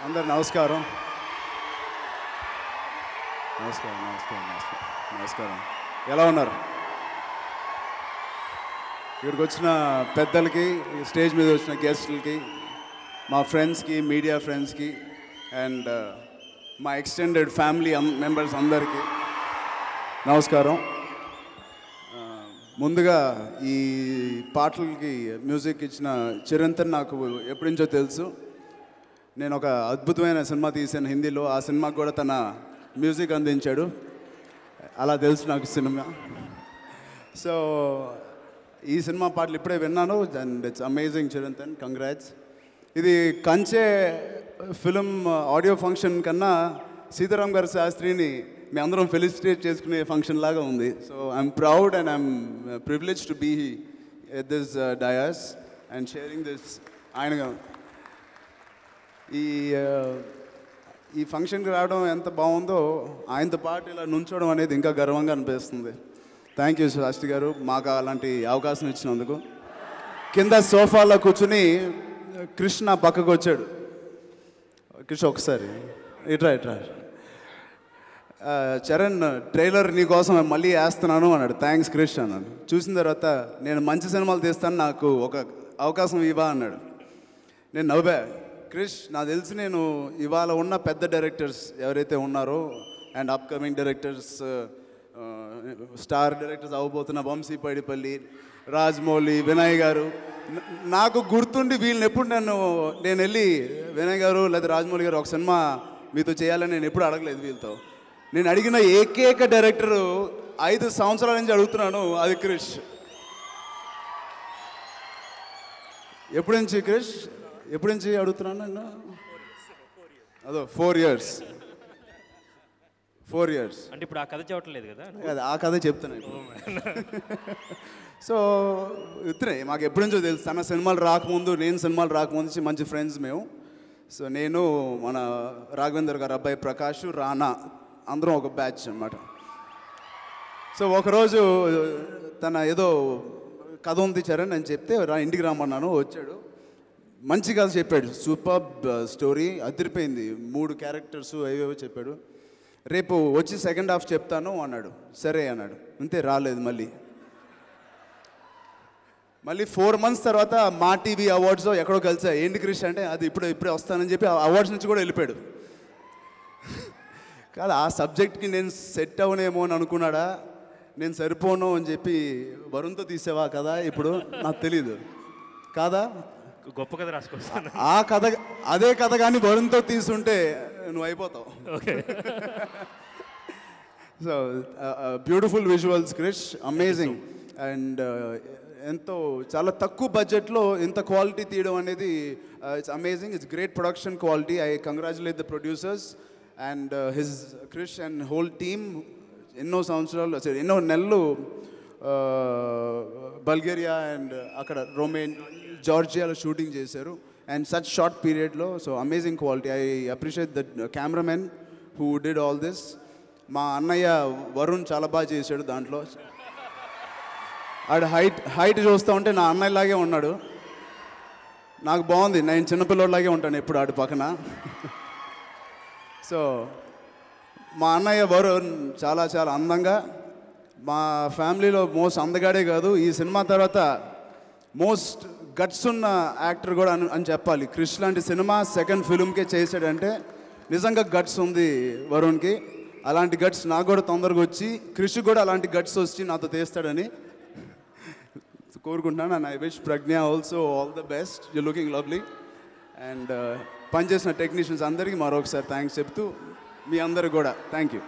అందరు నమస్కారం. నమస్కారం నమస్కారం నమస్కారం నమస్కారం. ఎలా ఉన్నారు? ఇక్కడికి వచ్చిన పెద్దలకి, స్టేజ్ మీద వచ్చిన గెస్టులకి, మా ఫ్రెండ్స్కి, మీడియా ఫ్రెండ్స్కి అండ్ మా ఎక్స్టెండెడ్ ఫ్యామిలీ మెంబర్స్ అందరికీ నమస్కారం. ముందుగా ఈ పాటలకి మ్యూజిక్ ఇచ్చిన చిరంతన్ నాకు ఎప్పటి నుంచో తెలుసు. నేను ఒక అద్భుతమైన సినిమా తీసాను హిందీలో, ఆ సినిమాకి కూడా తన మ్యూజిక్ అందించాడు. అలా తెలుసు నాకు సినిమా. సో ఈ సినిమా పాటలు ఇప్పుడే విన్నాను and it's amazing Chirantan, congrats. ఇది కంచె ఫిలిం ఆడియో ఫంక్షన్ కన్నా సీతారాం గారి శాస్త్రిని మీ అందరం ఫెలిసిటేట్ చేసుకునే ఫంక్షన్ లాగా ఉంది. So I'm proud and I'm privilege to be at this dais and sharing this. ఆయన ఈ ఫంక్షన్కి రావడం ఎంత బాగుందో, ఆయనతో పాటు ఇలా నుంచోవడం అనేది ఇంకా గర్వంగా అనిపిస్తుంది. థ్యాంక్ యూ శాస్త్రి గారు, మాకు అలాంటి అవకాశం ఇచ్చినందుకు. కింద సోఫాలో కూర్చుని కృష్ణ పక్కకు వచ్చాడు. కృష్ణ ఒకసారి ఇట్రా ఇట్రా, చరణ్ ట్రైలర్ నీకోసం మళ్ళీ వేస్తున్నాను అన్నాడు. థ్యాంక్స్ క్రిష్ అన్నాడు. చూసిన తర్వాత నేను మంచి సినిమాలు తీస్తాను, నాకు ఒక అవకాశం ఇవ్వా అన్నాడు. నేను నవ్వా. క్రిష్, నాకు తెలిసి నేను ఇవాళ ఉన్న పెద్ద డైరెక్టర్స్ ఎవరైతే ఉన్నారో and upcoming directors, star directors అవ్వబోతున్న వంశీ పైడిపల్లి, రాజమౌళి, వినయ్ గారు, నాకు గుర్తుండి వీళ్ళని ఎప్పుడు నేను వెళ్ళి వినయ్ గారు లేదా రాజమౌళి గారు ఒక సినిమా మీతో చేయాలని నేను ఎప్పుడు అడగలేదు వీళ్ళతో. నేను అడిగిన ఏకైక డైరెక్టరు 5 సంవత్సరాల నుంచి అడుగుతున్నాను, అది క్రిష్. ఎప్పటి నుంచి క్రిష్, ఎప్పటి నుంచి అడుగుతున్నాను నేను? అదో 4 years. 4 years అంటే ఇప్పుడు ఆ కథ చెప్పట్లేదు కదా? ఆ కథ చెప్తున్నాను. సో ఇతనే మాకు ఎప్పటి నుంచో తెలుసు. తన సినిమాలు రాకముందు, నేను సినిమాలు రాకముందు నుంచి మంచి ఫ్రెండ్స్ మేము. సో నేను, మన రాఘవేందర్ గారు అబ్బాయి ప్రకాష్, రానా, అందరం ఒక బ్యాచ్ అన్నమాట. సో ఒకరోజు తన ఏదో కథ ఉంది చరణ్ అని చెప్తే ఇంటికి రమ్మన్నాను. వచ్చాడు, మంచి కథ చెప్పాడు, సూపర్ స్టోరీ, అదిరిపోయింది. 3 క్యారెక్టర్స్ అవేవో చెప్పాడు. రేపు వచ్చి సెకండ్ హాఫ్ చెప్తాను అన్నాడు. సరే అన్నాడు. అంతే, రాలేదు. మళ్ళీ 4 months తర్వాత మా టీవీ అవార్డ్స్ ఎక్కడో కలిసా. ఏంటి క్రిష్ అంటే, అది ఇప్పుడే వస్తానని చెప్పి అవార్డ్స్ నుంచి కూడా వెళ్ళిపోయాడు. కాదు, ఆ సబ్జెక్ట్కి నేను సెట్ అవనేమో అని అనుకున్నాడా, నేను సరిపోను అని చెప్పి వరుణ్తో తీసేవా కదా ఇప్పుడు నాకు తెలీదు. కాదా, గొప్ప కథ రాసుకొస్తాను. ఆ కథ, అదే కథ కానీ వరుణ్తో తీసుంటే నువ్వు అయిపోతావు. Okay. So beautiful visuals Krish, amazing. And ఎంతో చాలా తక్కువ బడ్జెట్లో ఇంత క్వాలిటీ తీయడం అనేది it's amazing. It's great production quality. I congratulate the producers and his Krish and whole team. ఎన్నో సంవత్సరాలు, ఎన్నో నెలలు బల్గేరియా అండ్ అక్కడ జార్జియాలో షూటింగ్ చేశారు అండ్ సచ్ షార్ట్ పీరియడ్లో. So amazing quality. I appreciate the cameraman who did all this. మా అన్నయ్య వరుణ్ చాలా బాగా చేశాడు దాంట్లో. ఆడు హైట్ చూస్తూ ఉంటే నా అన్నయ్యలాగే ఉన్నాడు. నాకు బాగుంది, నేను చిన్నపిల్లలాగే ఉంటాను ఎప్పుడు ఆడి పక్కన. సో మా అన్నయ్య వరుణ్ చాలా చాలా అందంగా, మా ఫ్యామిలీలో మోస్ట్ అందగాడే కాదు, ఈ సినిమా తర్వాత మోస్ట్ గట్స్ ఉన్న యాక్టర్ కూడా అని చెప్పాలి. క్రిష్ లాంటి సినిమా సెకండ్ ఫిల్మ్కే చేశాడంటే నిజంగా గట్స్ ఉంది వరుణ్కి. అలాంటి గట్స్ నాకు కూడా తొందరగా వచ్చి, క్రిష్ కూడా అలాంటి గట్స్ వచ్చి నాతో తీస్తాడని కోరుకుంటున్నాను. And I wish Pragya also all the best. You looking lovely. And పనిచేసిన టెక్నీషియన్స్ అందరికీ మరొకసారి థ్యాంక్స్ చెప్తూ, మీ అందరికి కూడా థ్యాంక్ యూ.